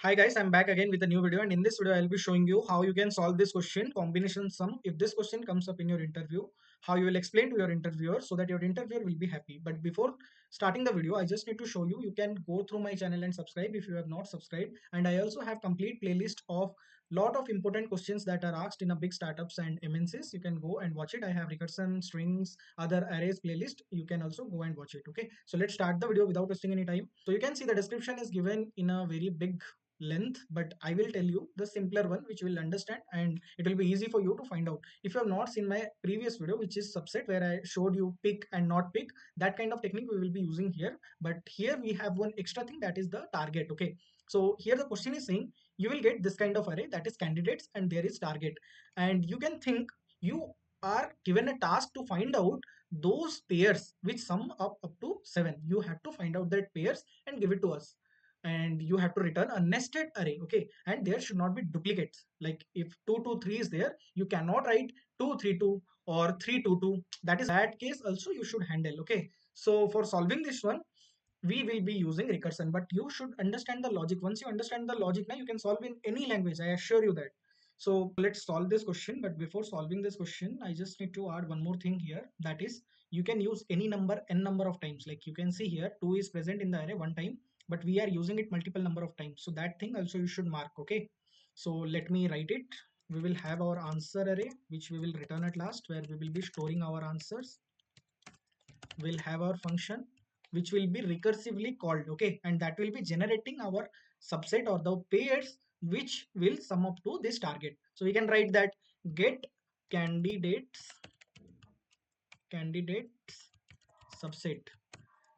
Hi guys, I'm back again with a new video, and in this video I'll be showing you how you can solve this question, combination sum. If this question comes up in your interview, how you will explain to your interviewer so that your interviewer will be happy. But before starting the video, I just need to show you, you can go through my channel and subscribe if you have not subscribed. And I also have complete playlist of lot of important questions that are asked in a big startups and MNCs. You can go and watch it. I have recursion, strings, other arrays playlist. You can also go and watch it. Okay, so let's start the video without wasting any time. So you can see the description is given in a very big length, but I will tell you the simpler one which you will understand, and it will be easy for you to find out. If you have not seen my previous video, which is subset, where I showed you pick and not pick, that kind of technique we will be using here. But here we have one extra thing, that is the target. Okay, so here the question is saying you will get this kind of array, that is candidates, and there is target. And you can think you are given a task to find out those pairs which sum up to 7. You have to find out that pairs and give it to us, and you have to return a nested array. Okay, and there should not be duplicates. Like if 223 is there, you cannot write 232 or 322. That case also you should handle. Okay, so for solving this one we will be using recursion, but you should understand the logic. Once you understand the logic, now you can solve in any language, I assure you that. So let's solve this question. But before solving this question, I just need to add one more thing here, that is you can use any number n number of times. Like you can see here 2 is present in the array one time, but we are using it multiple number of times, so that thing also you should mark. Okay, so let me write it. We will have our answer array which we will return at last, where we will be storing our answers. We'll have our function which will be recursively called. Okay, and that will be generating our subset or the pairs which will sum up to this target. So we can write that get candidates subset,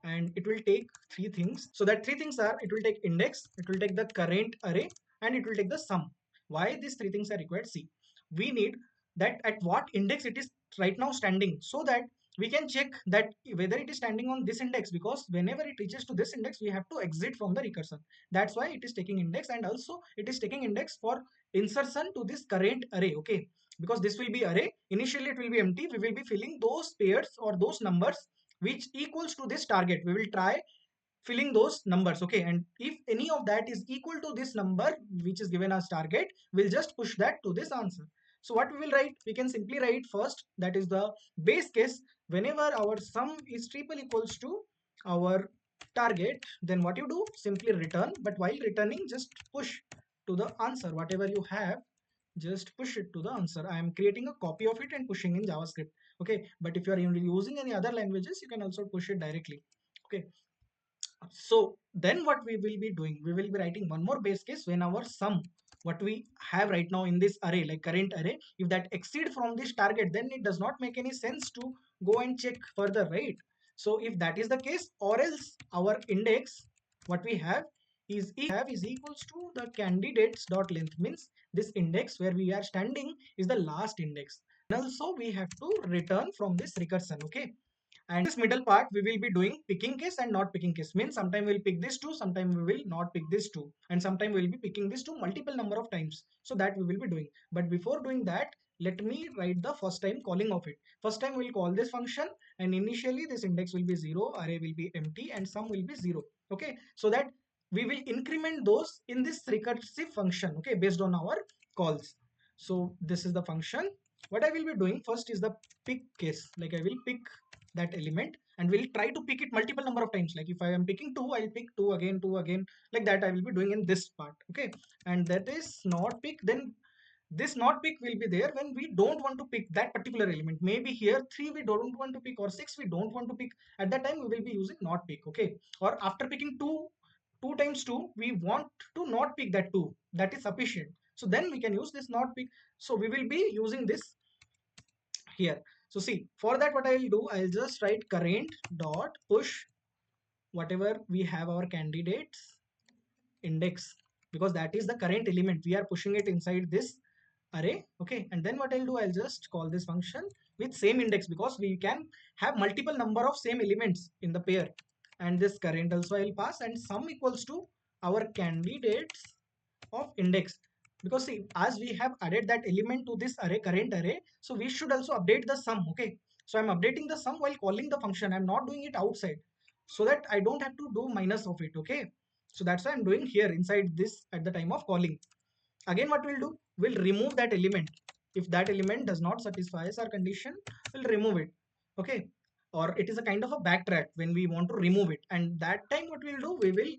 and it will take three things. So that three things are, it will take index, it will take the current array, and it will take the sum. Why these three things are required? See, we need that at what index it is right now standing, so that we can check that whether it is standing on this index, because whenever it reaches to this index we have to exit from the recursion. That's why it is taking index, and also it is taking index for insertion to this current array. Okay, because this will be array, initially it will be empty, we will be filling those pairs or those numbers which equals to this target. We will try filling those numbers. Okay, and if any of that is equal to this number which is given as target, we'll just push that to this answer. So what we will write, we can simply write first, that is the base case, whenever our sum is triple equals to our target, then what you do, simply return. But while returning, just push to the answer whatever you have, just push it to the answer. I am creating a copy of it and pushing in JavaScript. Okay, but if you are using any other languages, you can also push it directly. Okay, so then what we will be doing, we will be writing one more base case. when our sum, what we have right now in this array, like current array, if that exceed from this target, then it does not make any sense to go and check further, right? So if that is the case, or else our index, what we have is equals to the candidates dot length, means this index where we are standing is the last index. And also we have to return from this recursion. Okay, and this middle part we will be doing picking case and not picking case. Means sometime we'll pick this two, sometime we will not pick this two, and sometime we'll be picking this two multiple number of times. So that we will be doing. But before doing that, let me write the first time calling of it. First time we'll call this function, and initially this index will be 0, array will be empty, and sum will be 0. Okay, so that we will increment those in this recursive function. Okay, based on our calls. So this is the function. What I will be doing first is the pick case. Like I will pick that element, and we'll try to pick it multiple number of times. Like if I am picking 2, I'll pick 2 again, 2 again, like that I will be doing in this part. Okay, and that is not pick. Then this not pick will be there when we don't want to pick that particular element. Maybe here 3 we don't want to pick, or 6 we don't want to pick. At that time we will be using not pick. Okay, or after picking 2 times 2, we want to not pick that 2, that is sufficient, so then we can use this not pick. So we will be using this here. So see, for that what I will do, I'll just write current dot push whatever we have our candidates index, because that is the current element, we are pushing it inside this array. Okay, and then what I'll do, I'll just call this function with same index, because we can have multiple number of same elements in the pair. And this current also I'll pass, and sum equals to our candidates of index, because see, as we have added that element to this array, current array, so we should also update the sum. Okay, so I'm updating the sum while calling the function, I'm not doing it outside, so that I don't have to do minus of it. Okay, So that's why I'm doing here inside this at the time of calling. Again, what we'll do, we'll remove that element. If that element does not satisfy our condition, we'll remove it. Okay, or it is a kind of a backtrack when we want to remove it, and that time what we'll do, we will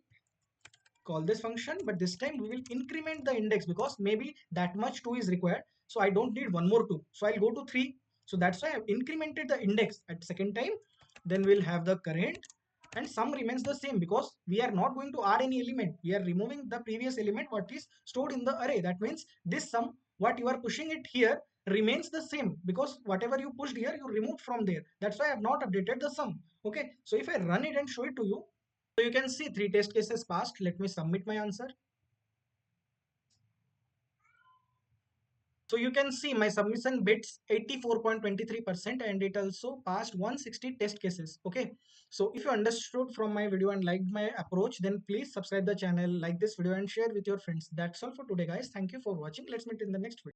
call this function, but this time we will increment the index because maybe that much 2 is required. So I don't need one more 2, so I'll go to 3. So that's why I've incremented the index at second time. Then we'll have the current, and sum remains the same because we are not going to add any element. We are removing the previous element what is stored in the array. That means this sum what you are pushing it here remains the same because whatever you pushed here you removed from there. That's why I have not updated the sum. Okay, so if I run it and show it to you, so you can see 3 test cases passed. Let me submit my answer. So you can see my submission bits 84.23% and it also passed 160 test cases. Okay. So if you understood from my video and liked my approach, then please subscribe the channel, like this video and share with your friends. That's all for today guys. Thank you for watching. Let's meet in the next video.